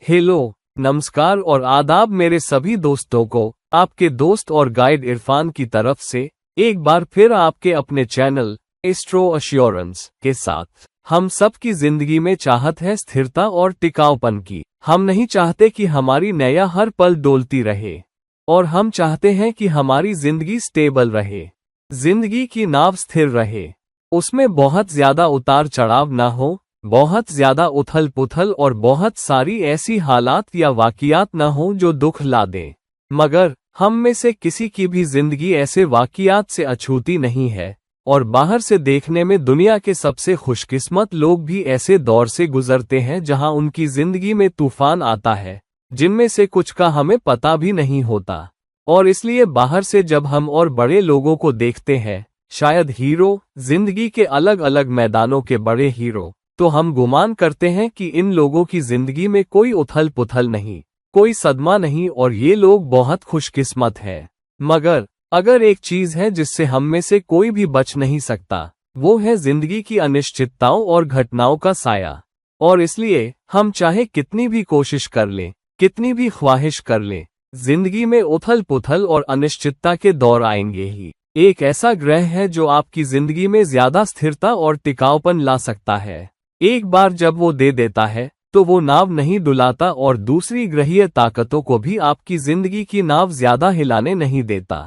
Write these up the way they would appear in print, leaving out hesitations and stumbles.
Hello, नमस्कार और आदाब मेरे सभी दोस्तों को। आपके दोस्त और गाइड इरफान की तरफ से एक बार फिर आपके अपने चैनल एस्ट्रो एश्योरेंस के साथ। हम सब की जिंदगी में चाहत है स्थिरता और टिकाऊपन की। हम नहीं चाहते कि हमारी नैया हर पल डोलती रहे और हम चाहते हैं कि हमारी जिंदगी स्टेबल रहे, जिंदगी की नाव स्थिर रहे, उसमें बहुत ज्यादा उतार चढ़ाव ना हो, बहुत ज्यादा उथल पुथल और बहुत सारी ऐसी हालात या वाकियात न हो जो दुख ला दें। मगर हम में से किसी की भी जिंदगी ऐसे वाकियात से अछूती नहीं है और बाहर से देखने में दुनिया के सबसे खुशकिस्मत लोग भी ऐसे दौर से गुजरते हैं जहां उनकी जिंदगी में तूफान आता है जिनमें से कुछ का हमें पता भी नहीं होता। और इसलिए बाहर से जब हम और बड़े लोगों को देखते हैं, शायद हीरो, जिंदगी के अलग अलग मैदानों के बड़े हीरो, तो हम गुमान करते हैं कि इन लोगों की जिंदगी में कोई उथल पुथल नहीं, कोई सदमा नहीं और ये लोग बहुत खुशकिस्मत हैं। मगर अगर एक चीज है जिससे हम में से कोई भी बच नहीं सकता, वो है जिंदगी की अनिश्चितताओं और घटनाओं का साया। और इसलिए हम चाहे कितनी भी कोशिश कर लें, कितनी भी ख्वाहिश कर लें, जिंदगी में उथल पुथल और अनिश्चितता के दौर आएंगे ही। एक ऐसा ग्रह है जो आपकी जिंदगी में ज्यादा स्थिरता और टिकाऊपन ला सकता है। एक बार जब वो दे देता है तो वो नाव नहीं डुलाता और दूसरी ग्रहीय ताकतों को भी आपकी जिंदगी की नाव ज्यादा हिलाने नहीं देता।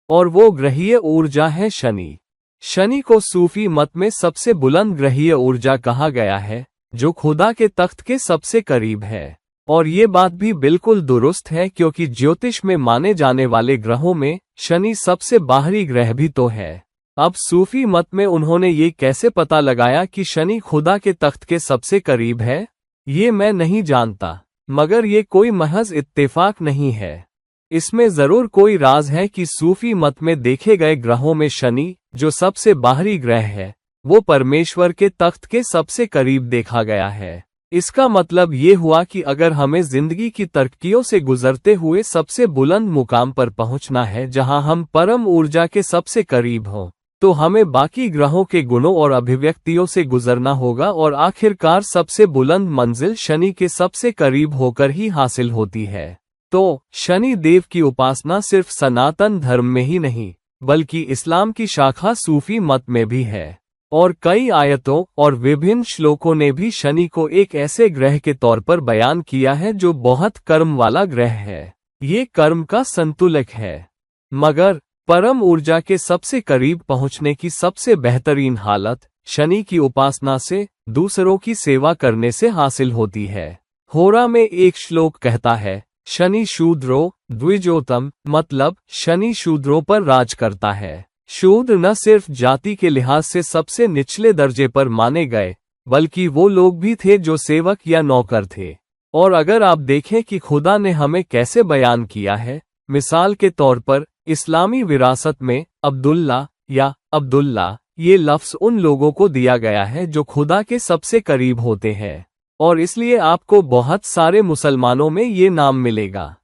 और वो ग्रहीय ऊर्जा है शनि। शनि को सूफी मत में सबसे बुलंद ग्रहीय ऊर्जा कहा गया है, जो खुदा के तख्त के सबसे करीब है। और ये बात भी बिल्कुल दुरुस्त है क्योंकि ज्योतिष में माने जाने वाले ग्रहों में शनि सबसे बाहरी ग्रह भी तो है। अब सूफी मत में उन्होंने ये कैसे पता लगाया कि शनि खुदा के तख्त के सबसे करीब है, ये मैं नहीं जानता, मगर ये कोई महज इत्तेफाक नहीं है। इसमें जरूर कोई राज है कि सूफी मत में देखे गए ग्रहों में शनि, जो सबसे बाहरी ग्रह है, वो परमेश्वर के तख्त के सबसे करीब देखा गया है। इसका मतलब ये हुआ कि अगर हमें जिंदगी की तरक्कियों से गुजरते हुए सबसे बुलंद मुकाम पर पहुंचना है जहां हम परम ऊर्जा के सबसे करीब हों, तो हमें बाकी ग्रहों के गुणों और अभिव्यक्तियों से गुजरना होगा और आखिरकार सबसे बुलंद मंजिल शनि के सबसे करीब होकर ही हासिल होती है। तो शनि देव की उपासना सिर्फ सनातन धर्म में ही नहीं, बल्कि इस्लाम की शाखा सूफी मत में भी है। और कई आयतों और विभिन्न श्लोकों ने भी शनि को एक ऐसे ग्रह के तौर पर बयान किया है जो बहुत कर्म वाला ग्रह है। ये कर्म का संतुलक है। मगर परम ऊर्जा के सबसे करीब पहुंचने की सबसे बेहतरीन हालत शनि की उपासना से, दूसरों की सेवा करने से हासिल होती है। होरा में एक श्लोक कहता है, शनि शूद्रो द्विजोतम, मतलब शनि शूद्रों पर राज करता है। शूद्र न सिर्फ जाति के लिहाज से सबसे निचले दर्जे पर माने गए, बल्कि वो लोग भी थे जो सेवक या नौकर थे। और अगर आप देखें कि खुदा ने हमें कैसे बयान किया है, मिसाल के तौर पर इस्लामी विरासत में अब्दुल्ला या अब्दुल्ला ये लफ्ज उन लोगों को दिया गया है जो खुदा के सबसे करीब होते हैं। और इसलिए आपको बहुत सारे मुसलमानों में ये नाम मिलेगा,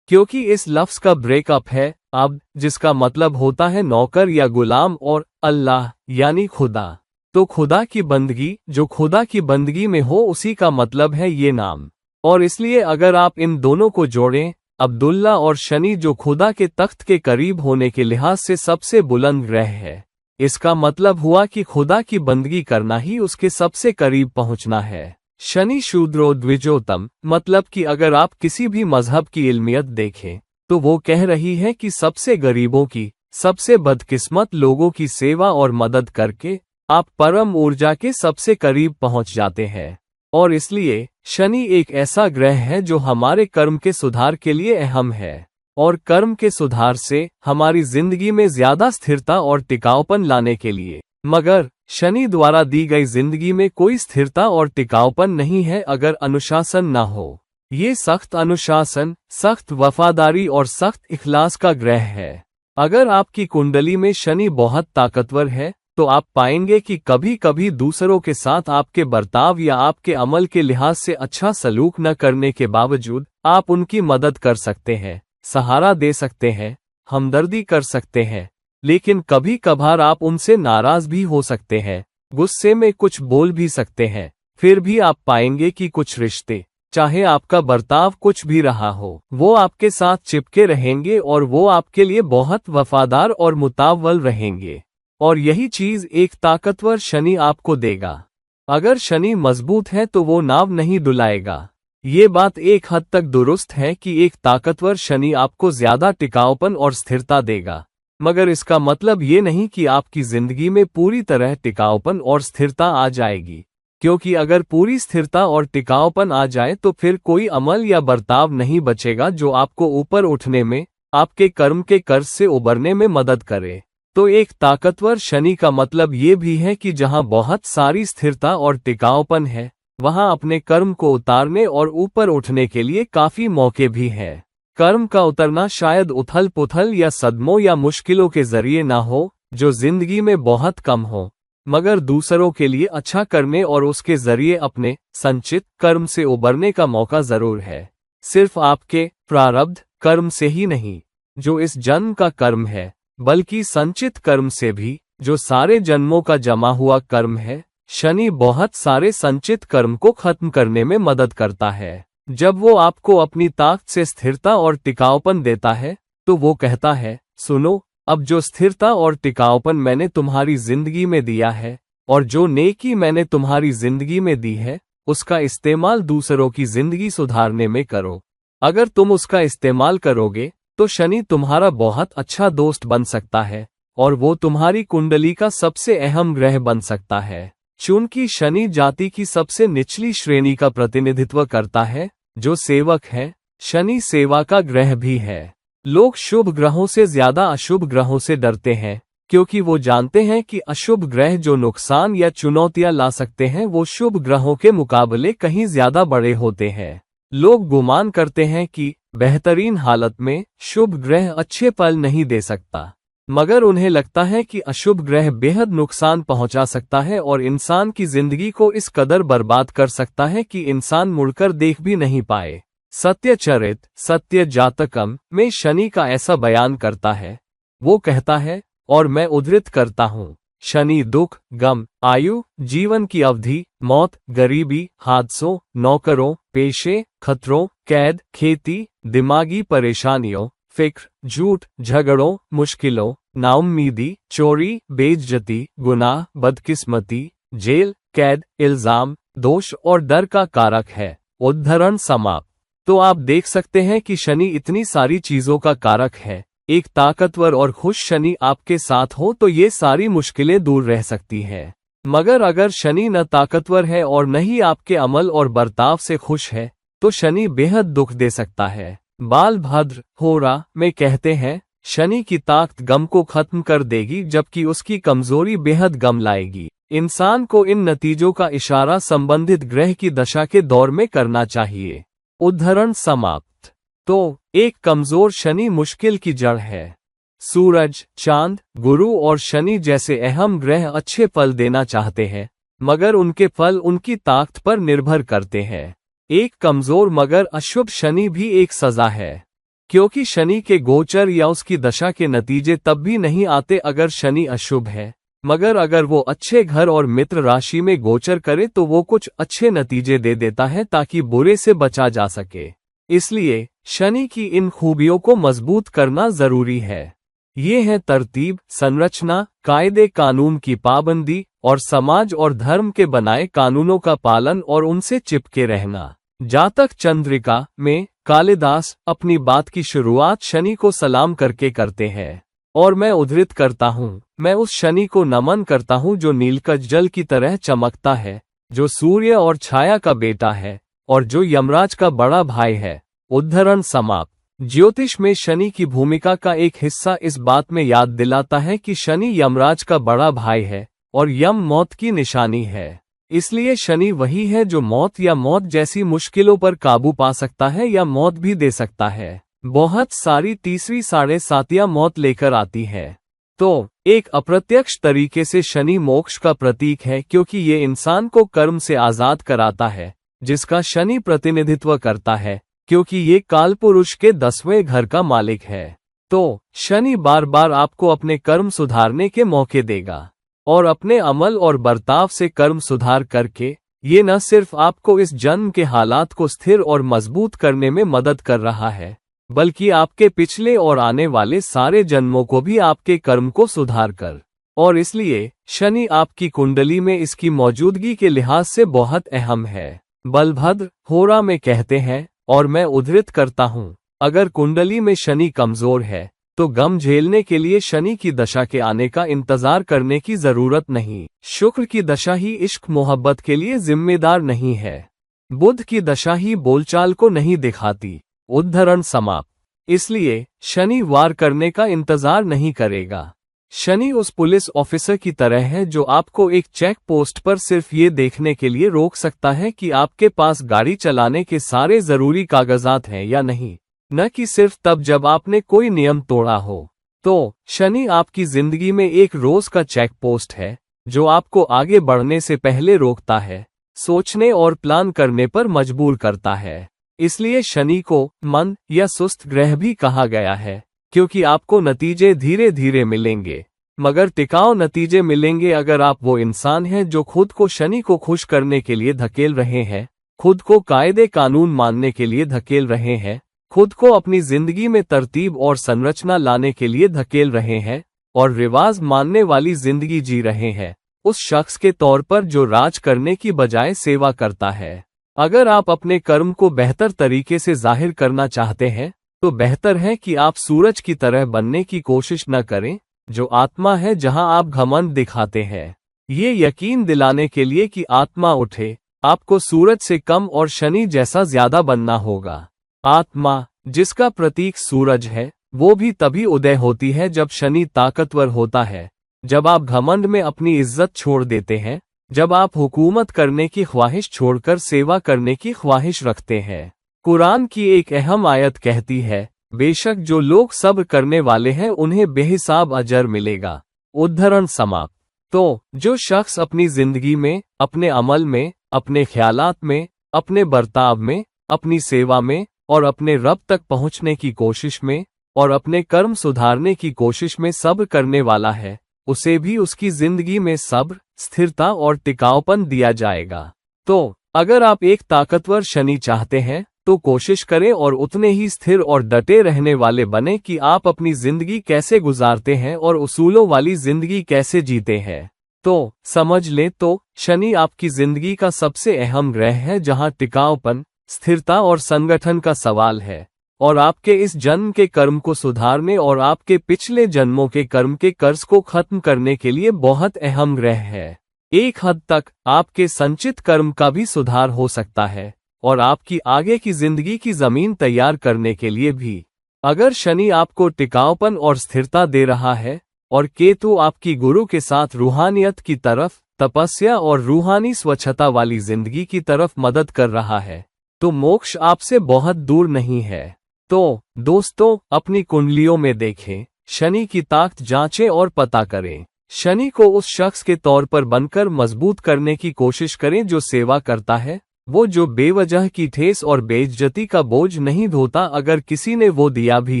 क्योंकि इस लफ्ज का ब्रेकअप है अब्द, जिसका मतलब होता है नौकर या गुलाम, और अल्लाह यानी खुदा। तो खुदा की बंदगी, जो खुदा की बंदगी में हो, उसी का मतलब है ये नाम। और इसलिए अगर आप इन दोनों को जोड़ें, अब्दुल्ला और शनि जो खुदा के तख्त के करीब होने के लिहाज से सबसे बुलंद ग्रह है, इसका मतलब हुआ कि खुदा की बंदगी करना ही उसके सबसे करीब पहुंचना है। शनि शूद्रो द्विजोतम, मतलब कि अगर आप किसी भी मजहब की इल्मियत देखें तो वो कह रही है कि सबसे गरीबों की, सबसे बदकिस्मत लोगों की सेवा और मदद करके आप परम ऊर्जा के सबसे करीब पहुंच जाते हैं। और इसलिए शनि एक ऐसा ग्रह है जो हमारे कर्म के सुधार के लिए अहम है और कर्म के सुधार से हमारी जिंदगी में ज्यादा स्थिरता और टिकाऊपन लाने के लिए। मगर शनि द्वारा दी गई जिंदगी में कोई स्थिरता और टिकाऊपन नहीं है अगर अनुशासन न हो। ये सख्त अनुशासन, सख्त वफादारी और सख्त इखलास का ग्रह है। अगर आपकी कुंडली में शनि बहुत ताकतवर है तो आप पाएंगे कि कभी कभी दूसरों के साथ आपके बर्ताव या आपके अमल के लिहाज से अच्छा सलूक न करने के बावजूद आप उनकी मदद कर सकते हैं, सहारा दे सकते हैं, हमदर्दी कर सकते हैं। लेकिन कभी कभार आप उनसे नाराज भी हो सकते हैं, गुस्से में कुछ बोल भी सकते हैं। फिर भी आप पाएंगे कि कुछ रिश्ते, चाहे आपका बर्ताव कुछ भी रहा हो, वो आपके साथ चिपके रहेंगे और वो आपके लिए बहुत वफादार और मुतावल रहेंगे। और यही चीज एक ताकतवर शनि आपको देगा। अगर शनि मजबूत है तो वो नाव नहीं डुलाएगा। ये बात एक हद तक दुरुस्त है कि एक ताकतवर शनि आपको ज्यादा टिकाऊपन और स्थिरता देगा, मगर इसका मतलब ये नहीं कि आपकी जिंदगी में पूरी तरह टिकाऊपन और स्थिरता आ जाएगी, क्योंकि अगर पूरी स्थिरता और टिकाऊपन आ जाए तो फिर कोई अमल या बर्ताव नहीं बचेगा जो आपको ऊपर उठने में, आपके कर्म के कर्ज से उबरने में मदद करे। तो एक ताकतवर शनि का मतलब ये भी है कि जहां बहुत सारी स्थिरता और टिकाऊपन है, वहां अपने कर्म को उतारने और ऊपर उठने के लिए काफी मौके भी हैं। कर्म का उतरना शायद उथल पुथल या सदमों या मुश्किलों के जरिए ना हो, जो जिंदगी में बहुत कम हो, मगर दूसरों के लिए अच्छा करने और उसके जरिए अपने संचित कर्म से उबरने का मौका जरूर है। सिर्फ आपके प्रारब्ध कर्म से ही नहीं, जो इस जन्म का कर्म है, बल्कि संचित कर्म से भी, जो सारे जन्मों का जमा हुआ कर्म है। शनि बहुत सारे संचित कर्म को खत्म करने में मदद करता है। जब वो आपको अपनी ताकत से स्थिरता और टिकाऊपन देता है, तो वो कहता है, सुनो, अब जो स्थिरता और टिकाऊपन मैंने तुम्हारी जिंदगी में दिया है और जो नेकी मैंने तुम्हारी जिंदगी में दी है, उसका इस्तेमाल दूसरों की जिंदगी सुधारने में करो। अगर तुम उसका इस्तेमाल करोगे तो शनि तुम्हारा बहुत अच्छा दोस्त बन सकता है और वो तुम्हारी कुंडली का सबसे अहम ग्रह बन सकता है। चूंकि शनि जाति की सबसे निचली श्रेणी का प्रतिनिधित्व करता है, जो सेवक है, शनि सेवा का ग्रह भी है। लोग शुभ ग्रहों से ज्यादा अशुभ ग्रहों से डरते हैं, क्योंकि वो जानते हैं कि अशुभ ग्रह जो नुकसान या चुनौतियां ला सकते हैं वो शुभ ग्रहों के मुकाबले कहीं ज्यादा बड़े होते हैं। लोग गुमान करते हैं कि बेहतरीन हालत में शुभ ग्रह अच्छे फल नहीं दे सकता, मगर उन्हें लगता है कि अशुभ ग्रह बेहद नुकसान पहुंचा सकता है और इंसान की जिंदगी को इस कदर बर्बाद कर सकता है कि इंसान मुड़कर देख भी नहीं पाए। सत्यचरित सत्य जातकम में शनि का ऐसा बयान करता है। वो कहता है, और मैं उद्धृत करता हूँ, शनि दुख, गम, आयु, जीवन की अवधि, मौत, गरीबी, हादसों, नौकरों, पेशे, खतरों, कैद, खेती, दिमागी परेशानियों, फिक्र, झूठ, झगड़ों, मुश्किलों, नाउम्मीदी, चोरी, बेइज्जती, गुनाह, बदकिस्मती, जेल, कैद, इल्जाम, दोष और डर का कारक है। उद्धरण समाप्त। तो आप देख सकते हैं कि शनि इतनी सारी चीजों का कारक है। एक ताकतवर और खुश शनि आपके साथ हो तो ये सारी मुश्किलें दूर रह सकती हैं। मगर अगर शनि न ताकतवर है और न ही आपके अमल और बर्ताव से खुश है, तो शनि बेहद दुख दे सकता है। बालभद्र होरा में कहते हैं, शनि की ताकत गम को खत्म कर देगी, जबकि उसकी कमजोरी बेहद गम लाएगी। इंसान को इन नतीजों का इशारा संबंधित ग्रह की दशा के दौर में करना चाहिए। उद्धरण समाप्त। तो एक कमजोर शनि मुश्किल की जड़ है। सूरज, चांद, गुरु और शनि जैसे अहम ग्रह अच्छे फल देना चाहते हैं, मगर उनके फल उनकी ताकत पर निर्भर करते हैं। एक कमजोर मगर अशुभ शनि भी एक सजा है, क्योंकि शनि के गोचर या उसकी दशा के नतीजे तब भी नहीं आते अगर शनि अशुभ है, मगर अगर वो अच्छे घर और मित्र राशि में गोचर करे तो वो कुछ अच्छे नतीजे दे देता है ताकि बुरे से बचा जा सके। इसलिए शनि की इन खूबियों को मजबूत करना जरूरी है। ये है तरतीब, संरचना, कायदे कानून की पाबंदी और समाज और धर्म के बनाए कानूनों का पालन और उनसे चिपके रहना। जातक चंद्रिका में कालिदास अपनी बात की शुरुआत शनि को सलाम करके करते हैं, और मैं उद्धृत करता हूँ, मैं उस शनि को नमन करता हूँ जो नीलकंठ जल की तरह चमकता है, जो सूर्य और छाया का बेटा है और जो यमराज का बड़ा भाई है। उद्धरण समाप्त। ज्योतिष में शनि की भूमिका का एक हिस्सा इस बात में याद दिलाता है कि शनि यमराज का बड़ा भाई है और यम मौत की निशानी है। इसलिए शनि वही है जो मौत या मौत जैसी मुश्किलों पर काबू पा सकता है या मौत भी दे सकता है। बहुत सारी तीसरी साढ़े सातियां मौत लेकर आती है। तो एक अप्रत्यक्ष तरीके से शनि मोक्ष का प्रतीक है, क्योंकि ये इंसान को कर्म से आजाद कराता है, जिसका शनि प्रतिनिधित्व करता है, क्योंकि ये कालपुरुष के 10वें घर का मालिक है। तो शनि बार बार आपको अपने कर्म सुधारने के मौके देगा और अपने अमल और बर्ताव से कर्म सुधार करके ये न सिर्फ आपको इस जन्म के हालात को स्थिर और मजबूत करने में मदद कर रहा है, बल्कि आपके पिछले और आने वाले सारे जन्मों को भी आपके कर्म को सुधार कर। और इसलिए शनि आपकी कुंडली में इसकी मौजूदगी के लिहाज से बहुत अहम है। बलभद्र होरा में कहते हैं, और मैं उद्धृत करता हूँ, अगर कुंडली में शनि कमजोर है तो गम झेलने के लिए शनि की दशा के आने का इंतजार करने की जरूरत नहीं। शुक्र की दशा ही इश्क मोहब्बत के लिए जिम्मेदार नहीं है। बुध की दशा ही बोलचाल को नहीं दिखाती। उद्धरण समाप्त। इसलिए शनि वार करने का इंतजार नहीं करेगा। शनि उस पुलिस ऑफिसर की तरह है जो आपको एक चेक पोस्ट पर सिर्फ ये देखने के लिए रोक सकता है कि आपके पास गाड़ी चलाने के सारे जरूरी कागजात हैं या नहीं, न कि सिर्फ तब जब आपने कोई नियम तोड़ा हो। तो शनि आपकी जिंदगी में एक रोज का चेक पोस्ट है जो आपको आगे बढ़ने से पहले रोकता है, सोचने और प्लान करने पर मजबूर करता है। इसलिए शनि को मंद या सुस्त ग्रह भी कहा गया है, क्योंकि आपको नतीजे धीरे धीरे मिलेंगे, मगर टिकाऊ नतीजे मिलेंगे अगर आप वो इंसान हैं जो खुद को शनि को खुश करने के लिए धकेल रहे हैं, खुद को कायदे कानून मानने के लिए धकेल रहे हैं, खुद को अपनी जिंदगी में तरतीब और संरचना लाने के लिए धकेल रहे हैं और रिवाज मानने वाली जिंदगी जी रहे हैं, उस शख्स के तौर पर जो राज करने की बजाय सेवा करता है। अगर आप अपने कर्म को बेहतर तरीके से जाहिर करना चाहते हैं तो बेहतर है कि आप सूरज की तरह बनने की कोशिश न करें, जो आत्मा है जहां आप घमंड दिखाते हैं। ये यकीन दिलाने के लिए कि आत्मा उठे, आपको सूरज से कम और शनि जैसा ज्यादा बनना होगा। आत्मा, जिसका प्रतीक सूरज है, वो भी तभी उदय होती है जब शनि ताकतवर होता है, जब आप घमंड में अपनी इज्जत छोड़ देते हैं, जब आप हुकूमत करने की ख्वाहिश छोड़कर सेवा करने की ख्वाहिश रखते हैं। कुरान की एक अहम आयत कहती है, बेशक जो लोग सब्र करने वाले हैं उन्हें बेहिसाब अजर मिलेगा। उद्धरण समाप्त। तो जो शख्स अपनी जिंदगी में, अपने अमल में, अपने ख्यालात में, अपने बर्ताव में, अपनी सेवा में और अपने रब तक पहुंचने की कोशिश में और अपने कर्म सुधारने की कोशिश में सब्र करने वाला है, उसे भी उसकी जिंदगी में सब्र, स्थिरता और टिकाऊपन दिया जाएगा। तो अगर आप एक ताकतवर शनि चाहते हैं तो कोशिश करें और उतने ही स्थिर और डटे रहने वाले बने कि आप अपनी जिंदगी कैसे गुजारते हैं और उसूलों वाली जिंदगी कैसे जीते हैं। तो समझ लें तो शनि आपकी जिंदगी का सबसे अहम ग्रह है जहां टिकाऊपन, स्थिरता और संगठन का सवाल है, और आपके इस जन्म के कर्म को सुधारने और आपके पिछले जन्मों के कर्म के कर्ज को खत्म करने के लिए बहुत अहम ग्रह है। एक हद तक आपके संचित कर्म का भी सुधार हो सकता है और आपकी आगे की जिंदगी की जमीन तैयार करने के लिए भी। अगर शनि आपको टिकाऊपन और स्थिरता दे रहा है और केतु आपकी गुरु के साथ रूहानियत की तरफ, तपस्या और रूहानी स्वच्छता वाली जिंदगी की तरफ मदद कर रहा है, तो मोक्ष आपसे बहुत दूर नहीं है। तो दोस्तों, अपनी कुंडलियों में देखें, शनि की ताकत जांचें और पता करें। शनि को उस शख्स के तौर पर बनकर मजबूत करने की कोशिश करें जो सेवा करता है, वो जो बेवजह की ठेस और बेइज्जती का बोझ नहीं ढोता अगर किसी ने वो दिया भी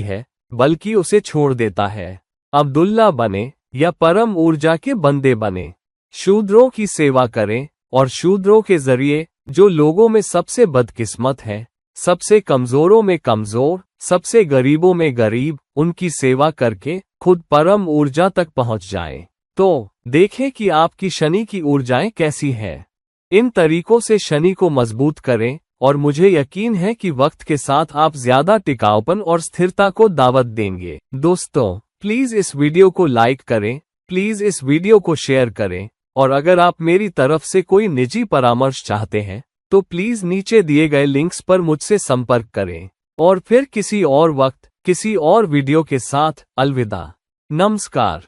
है, बल्कि उसे छोड़ देता है। अब्दुल्ला बने या परम ऊर्जा के बंदे बने। शूद्रों की सेवा करें और शूद्रों के जरिए जो लोगों में सबसे बदकिस्मत हैं, सबसे कमजोरों में कमजोर, सबसे गरीबों में गरीब, उनकी सेवा करके खुद परम ऊर्जा तक पहुंच जाएं। तो देखें कि आपकी शनि की ऊर्जाएं कैसी हैं। इन तरीकों से शनि को मजबूत करें और मुझे यकीन है कि वक्त के साथ आप ज्यादा टिकाऊपन और स्थिरता को दावत देंगे। दोस्तों, प्लीज इस वीडियो को लाइक करें, प्लीज इस वीडियो को शेयर करें, और अगर आप मेरी तरफ से कोई निजी परामर्श चाहते हैं तो प्लीज नीचे दिए गए लिंक्स पर मुझसे संपर्क करें। और फिर किसी और वक्त, किसी और वीडियो के साथ अलविदा। नमस्कार।